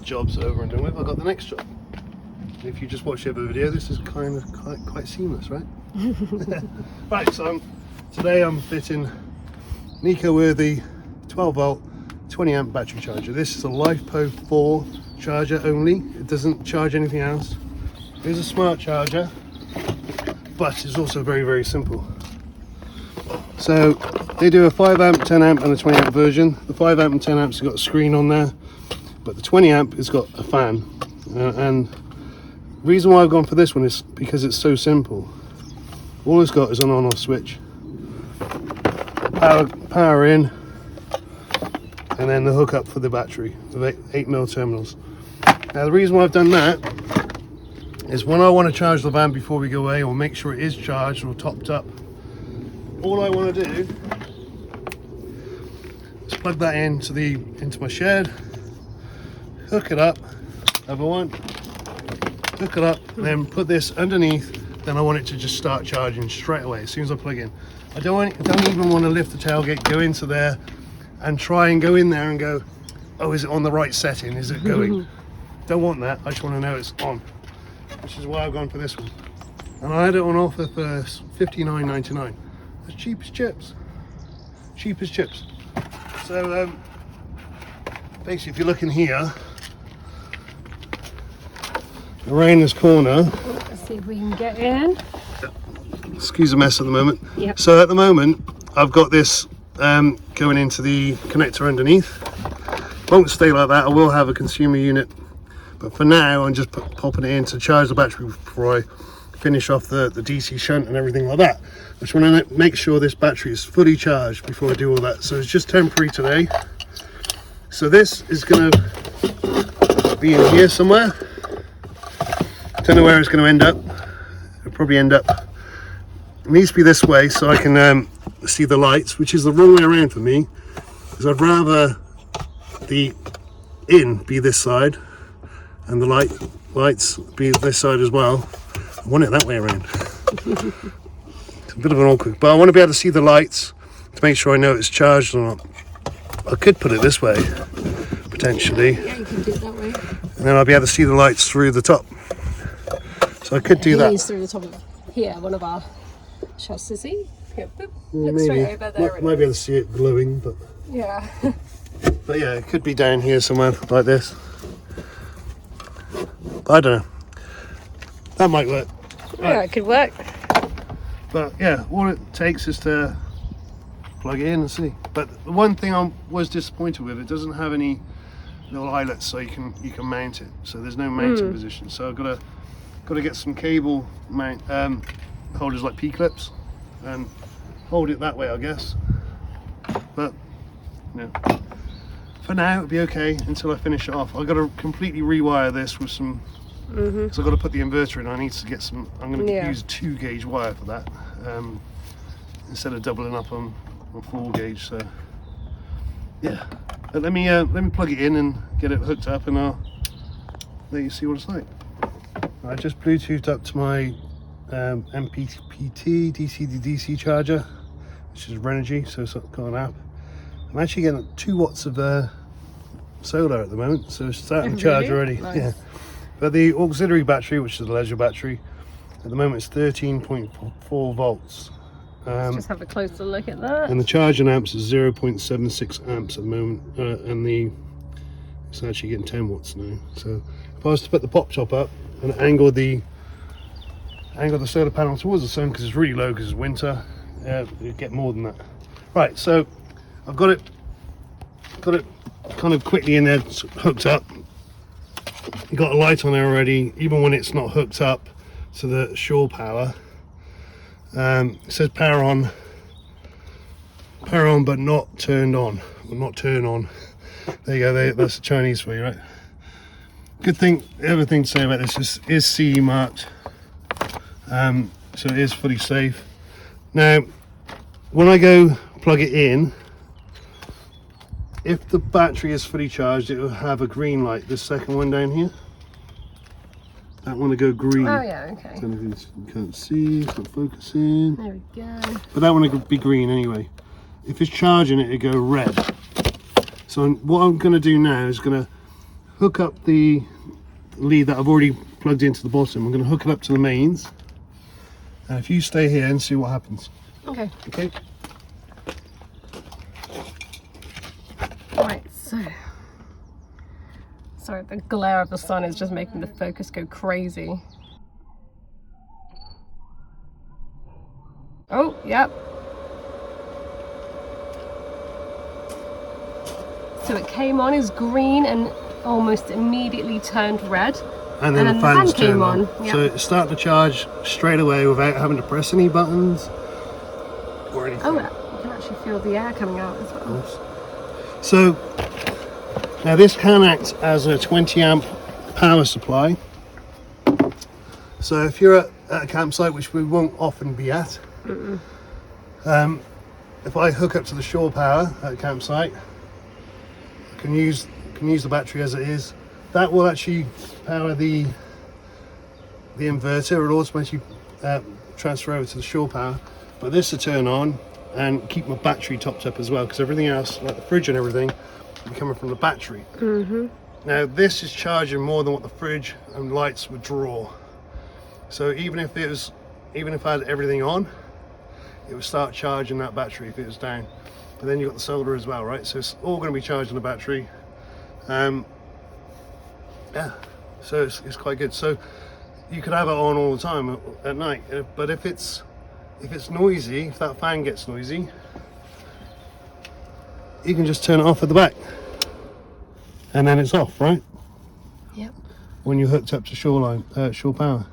job's over and done with, I've got the next job. If you just watch the other video, this is kind of quite seamless, right? Right, so today I'm fitting an eco-worthy 12 volt 20 amp battery charger. This is a LifePo 4 charger only. It doesn't charge anything else. It is a smart charger, but it's also very, very simple. So they do a 5 amp, 10 amp and a 20 amp version. The 5 amp and 10 amps have got a screen on there, but the 20 amp has got a fan. And the reason why I've gone for this one is because it's so simple. All it's got is an on-off switch. Power in, and then the hook up for the battery of 8mm terminals. Now the reason why I've done that is when I want to charge the van before we go away, or make sure it is charged or topped up, all I want to do is plug that into my shed, hook it up, other one, hook it up, and then put this underneath. Then I want it to just start charging straight away as soon as I plug in. I don't even want to lift the tailgate, go into there and try and go in there and go, oh, is it on the right setting? Is it going? Don't want that. I just want to know it's on, which is why I've gone for this one. And I had it on offer for $59.99. As cheap as chips. Cheap as chips. So basically, if you're looking here, around this corner. Let's see if we can get in. Excuse the mess at the moment. Yep. So at the moment, I've got this going into the connector underneath. Won't stay like that. I will have a consumer unit, but for now, I'm just popping it in to charge the battery before I finish off the DC shunt and everything like that. I just want to make sure this battery is fully charged before I do all that. So it's just temporary today. So this is going to be in here somewhere. Don't know where it's going to end up. It'll probably end up, it needs to be this way so I can see the lights, which is the wrong way around for me, because I'd rather the in be this side and the lights be this side as well. I want it that way around. It's a bit of an awkward, but I want to be able to see the lights to make sure I know it's charged or not. I could put it this way potentially. Yeah, you can do it that way. And then I'll be able to see the lights through the top. So I could do that. Through the top of here, one of our shots to see. Here, boop. Well, Look straight over there. Might be able to see it glowing, but yeah. but yeah, it could be down here somewhere like this. I don't know. That might work. Yeah, it could work. But yeah, all it takes is to plug it in and see. But the one thing I was disappointed with, it doesn't have any little eyelets so you can mount it. So there's no mounting position. So I've got to get some cable mount holders like P-clips and hold it that way, I guess. But you know, for now it'll be okay until I finish it off. I've got to completely rewire this with some. So I've got to put the inverter in. I need to get some. I'm going to use 2 gauge wire for that instead of doubling up on 4 gauge. So yeah, but let me plug it in and get it hooked up, and I'll let you see what it's like. I just Bluetoothed up to my MPPT DC-to-DC charger, which is Renogy, so it's got an app. I'm actually getting 2 watts of solar at the moment, so it's starting to charge already. Nice. Yeah, but the auxiliary battery, which is the leisure battery, at the moment it's 13.4 volts. Let's just have a closer look at that. And the charging amps is 0.76 amps at the moment, and it's actually getting 10 watts now. So if I was to put the pop top up and angle the solar panel towards the sun, because it's really low because it's winter, you get more than that. Right, so I've got it kind of quickly in there, hooked up. You've got a light on there already, even when it's not hooked up to the shore power. It says power on but not turned on, or not turn on. There you go, that's the Chinese for you, right? Good thing, the other thing to say about this is CE marked, so it is fully safe. Now, when I go plug it in, if the battery is fully charged, it will have a green light. This second one down here, that one will go green. Oh yeah, okay. I don't know if you can't see, it's not focusing. There we go. But that one will be green anyway. If it's charging it, it'll go red. So what I'm going to do now is going to hook up the lead that I've already plugged into the bottom. I'm going to hook it up to the mains. And if you stay here and see what happens. Okay. Okay. Right, so... Sorry, the glare of the sun is just making the focus go crazy. Oh, yep. So it came on as green and almost immediately turned red. And then the fans came on. Yep. Yep. So it started to charge straight away without having to press any buttons or anything. Oh, you can actually feel the air coming out as well. So now this can act as a 20 amp power supply. So if you're at a campsite, which we won't often be at, if I hook up to the shore power at a campsite, I can use the battery as it is. That will actually power the inverter. It'll automatically transfer over to the shore power. But this will turn on and keep my battery topped up as well, because everything else, like the fridge and everything, will be coming from the battery. Now this is charging more than what the fridge and lights would draw. So even if I had everything on, it would start charging that battery if it was down. But then you've got the solar as well, right? So it's all going to be charged on the battery. Yeah, so it's quite good. So you could have it on all the time at night, but if it's noisy, if that fan gets noisy, you can just turn it off at the back, and then it's off, right? Yep. When you're hooked up to shore power.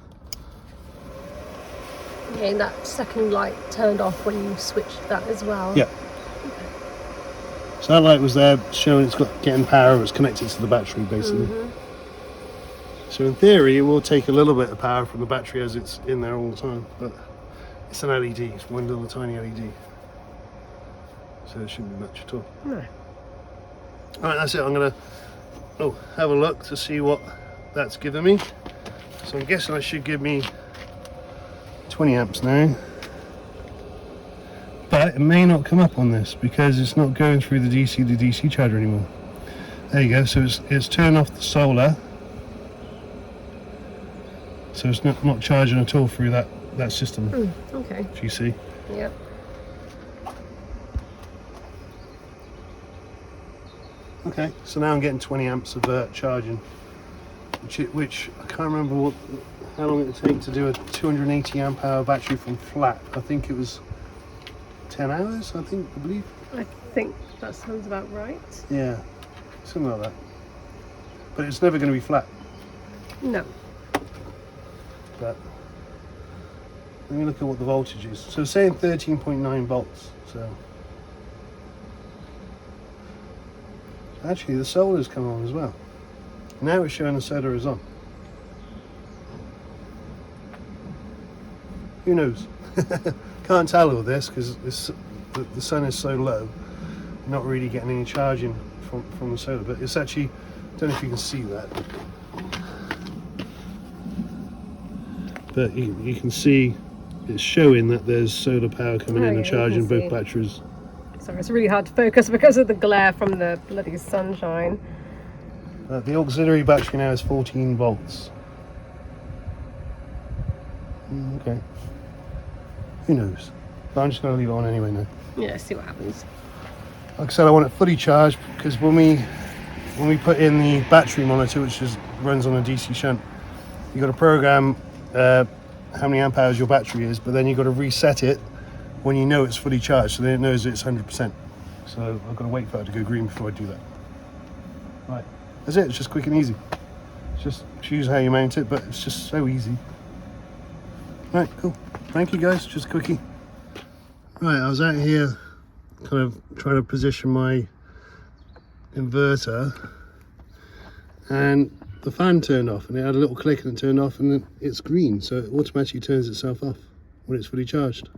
Okay, and that second light turned off when you switched that as well. Yeah. So that light was there showing it's getting power. It's connected to the battery basically. So in theory, it will take a little bit of power from the battery as it's in there all the time, but it's an LED. It's one little tiny LED, so it shouldn't be much at all. No. All right, that's it. I'm gonna have a look to see what that's giving me. So I'm guessing that should give me 20 amps now, but it may not come up on this because it's not going through the DC to DC charger anymore. There you go. So it's turned off the solar, so it's not charging at all through that system. Okay. If you see. Yep. Okay. So now I'm getting 20 amps of charging, which I can't remember how long it would take to do a 280 amp hour battery from flat. I think it was 10 hours, I believe. I think that sounds about right. Yeah, something like that. But it's never going to be flat. No. But let me look at what the voltage is. So saying 13.9 volts. So actually the solar's come on as well. Now it's showing the solar is on. Who knows? Can't tell all this because the sun is so low. Not really getting any charging from the solar, but it's actually, don't know if you can see that, but you can see it's showing that there's solar power coming in and charging both batteries. Sorry, it's really hard to focus because of the glare from the bloody sunshine. The auxiliary battery now is 14 volts. Okay. Who knows? But I'm just going to leave it on anyway now. Yeah, see what happens. Like I said, I want it fully charged because when we put in the battery monitor, which runs on a DC shunt, you got to program how many amp hours your battery is, but then you've got to reset it when you know it's fully charged, so then it knows it's 100%. So I've got to wait for it to go green before I do that. Right, that's it. It's just quick and easy. Just choose how you mount it, but it's just so easy. Right, cool. Thank you guys. Just a quickie. Right, I was out here kind of trying to position my inverter, and the fan turned off, and it had a little click and it turned off, and then it's green, so it automatically turns itself off when it's fully charged.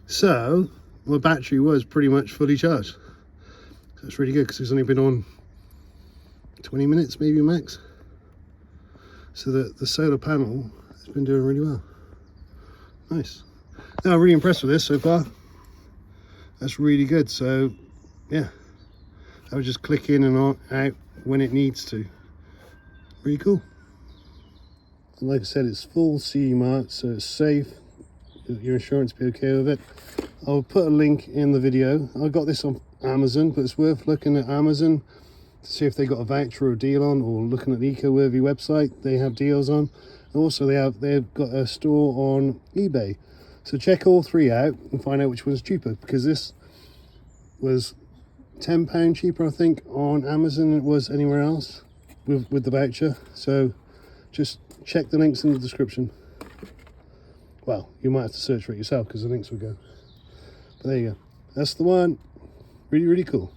So my battery was pretty much fully charged. So it's really good because it's only been on 20 minutes maybe max. So the solar panel has been doing really well. Nice. Now I'm really impressed with this so far. That's really good. So yeah, I would just click in and out when it needs to. Pretty cool. And like I said, it's full CE mark, so it's safe. Your insurance will be okay with it. I'll put a link in the video. I got this on Amazon, but it's worth looking at Amazon to see if they got a voucher or a deal on, or looking at the EcoWorthy website. They have deals on. Also, they've got a store on eBay. So check all three out and find out which one's cheaper, because this was £10 cheaper, I think, on Amazon than it was anywhere else with the voucher. So just check the links in the description. Well, you might have to search for it yourself because the links will go. But there you go. That's the one. Really, really cool.